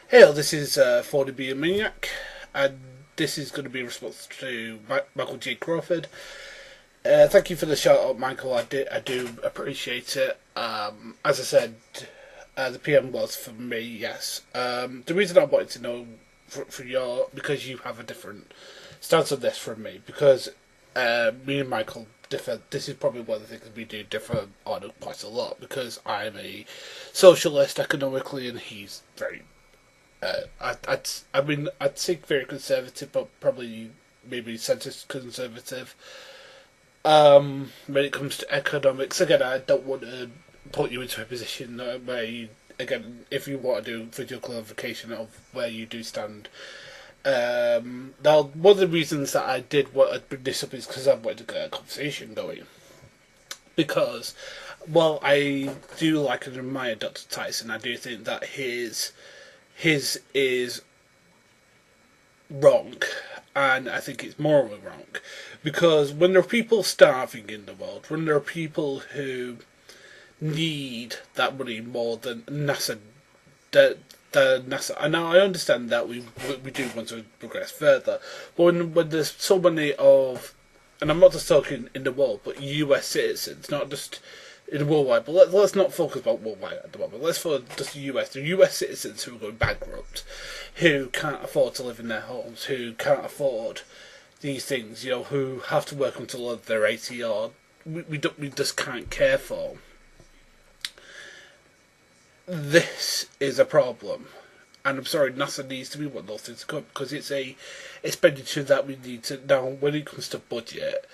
Hey, this is 40B a Maniac, and this is going to be a response to Michael J Crawford. Thank you for the shout out, Michael. I do appreciate it. As I said, the PM was for me, yes. The reason I wanted to know for your because you have a different stance on this from me, because me and Michael differ. This is probably one of the things we do differ on quite a lot, because I'm a socialist economically, and he's very I'd say very conservative, but probably maybe centrist conservative. When it comes to economics, again, I don't want to put you into a position where you, again, if you want to do video clarification of where you do stand. Now, one of the reasons that I did want to bring this up is because I wanted to get a conversation going. Because, while I do like and admire Dr. Tyson, I do think that his is wrong, and I think it's morally wrong, because when there are people starving in the world, when there are people who need that money more than NASA, the NASA, and now I understand that we do want to progress further, but when there's so many of, and I'm not just talking in the world, but US citizens, not just in worldwide, but let's not focus on worldwide at the moment. Let's focus just the US. The US citizens who are going bankrupt, who can't afford to live in their homes, who can't afford these things, who have to work until they're 80 or we just can't care for. This is a problem. And I'm sorry, NASA needs to be one of those things to come, because it's a expenditure that we need to. Now, when it comes to budget,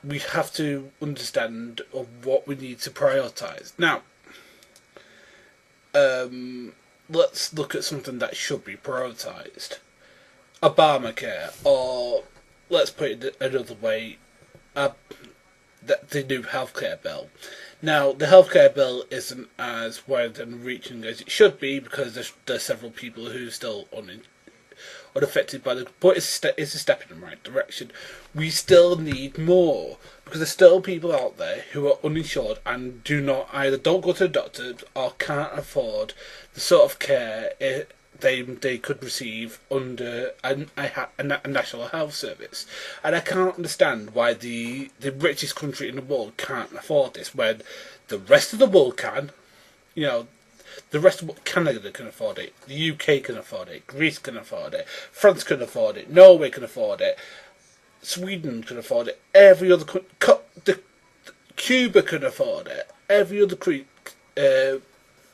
we have to understand what we need to prioritise. Now, let's look at something that should be prioritised. Obamacare, or let's put it another way, the new healthcare bill. Now, the healthcare bill isn't as wide and reaching as it should be, because there's several people who are still unaffected by the. But it's a step in the right direction. We still need more, because there's still people out there who are uninsured and don't go to the doctor or can't afford the sort of care they could receive under a national health service. And I can't understand why the richest country in the world can't afford this when the rest of the world can. The rest of Canada can afford it, the UK can afford it, Greece can afford it, France can afford it, Norway can afford it, Sweden can afford it, every other Cuba can afford it, every other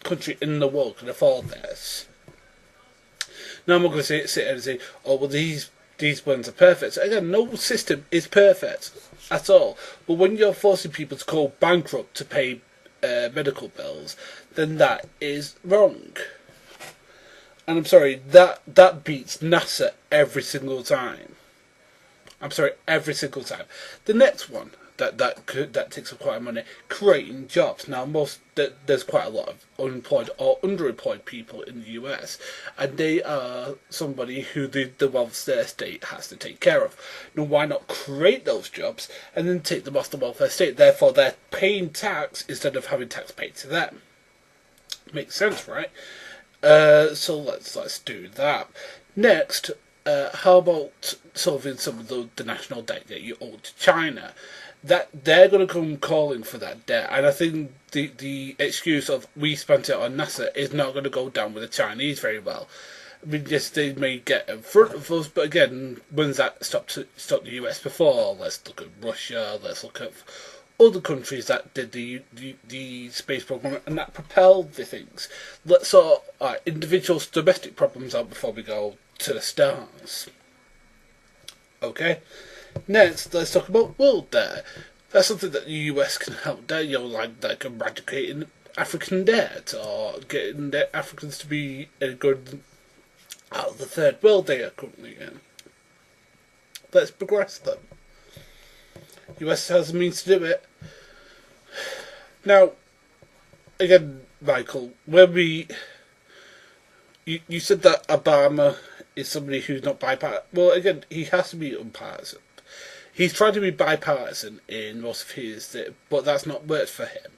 country in the world can afford this. Now, I'm not going to sit here and say, oh, well, these ones are perfect. So again, no system is perfect at all. But when you're forcing people to go bankrupt to pay medical bills, then that is wrong. And I'm sorry, that beats NASA every single time. I'm sorry, every single time. The next one that takes up quite a lot of money, creating jobs. Now, there's quite a lot of unemployed or underemployed people in the US, and they are somebody who the welfare state has to take care of. Now, why not create those jobs and then take them off the welfare state? Therefore, they're paying tax instead of having tax paid to them. Makes sense, right? So let's do that. Next, how about solving some of the national debt that you owe to China? That they're going to come calling for that debt, and I think the excuse of we spent it on NASA is not going to go down with the Chinese very well. I mean, yes, they may get in front of us, but again, when's that stopped the US before? Let's look at Russia. Let's look at other countries that did the space program and that propelled the things. Let's sort individual domestic problems out before we go to the stars. Okay. Next, let's talk about world debt. That's something that the US can help there. Like eradicating African debt, or getting the Africans to be good out of the third world they are currently in. Let's progress them. US has the means to do it. Now, again, Michael, you said that Obama is somebody who's not bipartisan. Well, again, he has to be unpartisan. He's tried to be bipartisan in most of his, but that's not worked for him.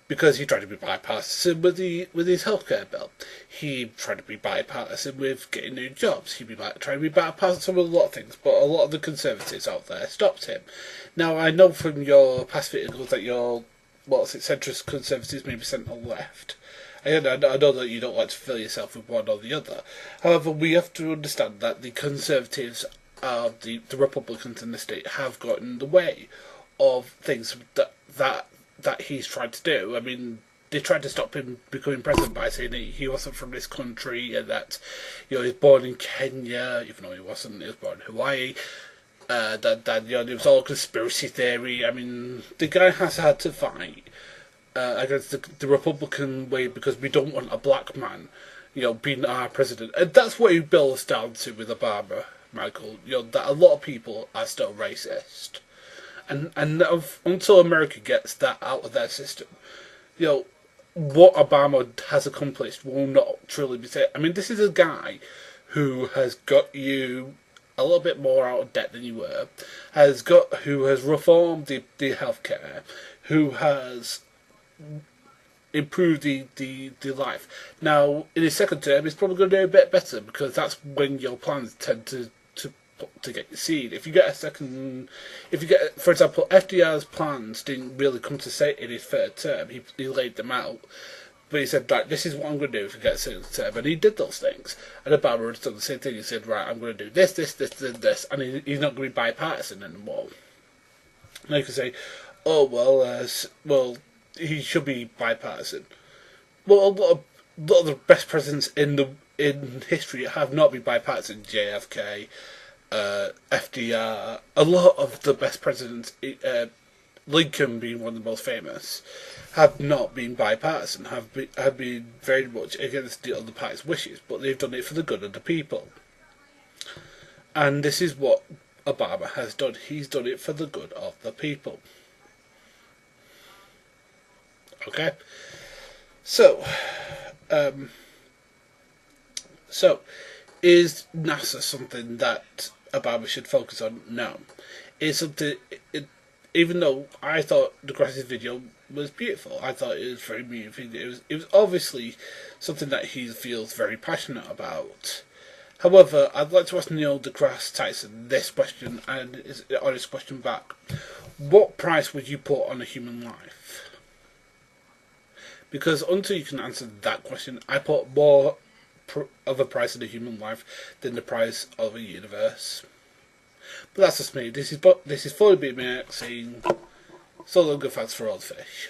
because he tried to be bipartisan with his healthcare bill. He tried to be bipartisan with getting new jobs. He'd be trying to be bipartisan with a lot of things, but a lot of the Conservatives out there stopped him. Now, I know from your past videos that you're, centrist Conservatives, maybe centre left. And I know that you don't like to fill yourself with one or the other. However, we have to understand that the Conservatives, the Republicans in the state, have gotten in the way of things that he's tried to do. I mean, they tried to stop him becoming president by saying he wasn't from this country and that, he was born in Kenya, even though he wasn't. He was born in Hawaii. That it was all conspiracy theory. I mean, the guy has had to fight against the Republican way because we don't want a black man, being our president. And that's what it boils down to with Obama, Michael. That a lot of people are still racist. And until America gets that out of their system, what Obama has accomplished will not truly be said. I mean, this is a guy who has got you a little bit more out of debt than you were, who has reformed the healthcare, who has improved the life. Now, in his second term, he's probably going to do a bit better because that's when your plans tend to get seen. If you get, for example, FDR's plans didn't really come to say in his third term. He laid them out, but he said, right, this is what I'm going to do if I get a second term, and he did those things. And Obama has done the same thing. He said, right, I'm going to do this, and he's not going to be bipartisan anymore. Now you can say, oh well, he should be bipartisan. Well, a lot of the best presidents in history have not been bipartisan. JFK, FDR, a lot of the best presidents, Lincoln being one of the most famous, have not been bipartisan, have been very much against the other party's wishes, but they've done it for the good of the people. And this is what Obama has done. He's done it for the good of the people. Okay? So, is NASA something that Obama should focus on? No. Even though I thought Degrasse's video was beautiful, I thought it was very moving. It was obviously something that he feels very passionate about. However, I'd like to ask Neil Degrasse Tyson this question, and his honest question back. What price would you put on a human life? Because until you can answer that question, I put more of a price on a human life than the price of a universe. But that's just me. This is fully me saying so long and thanks for all the fish.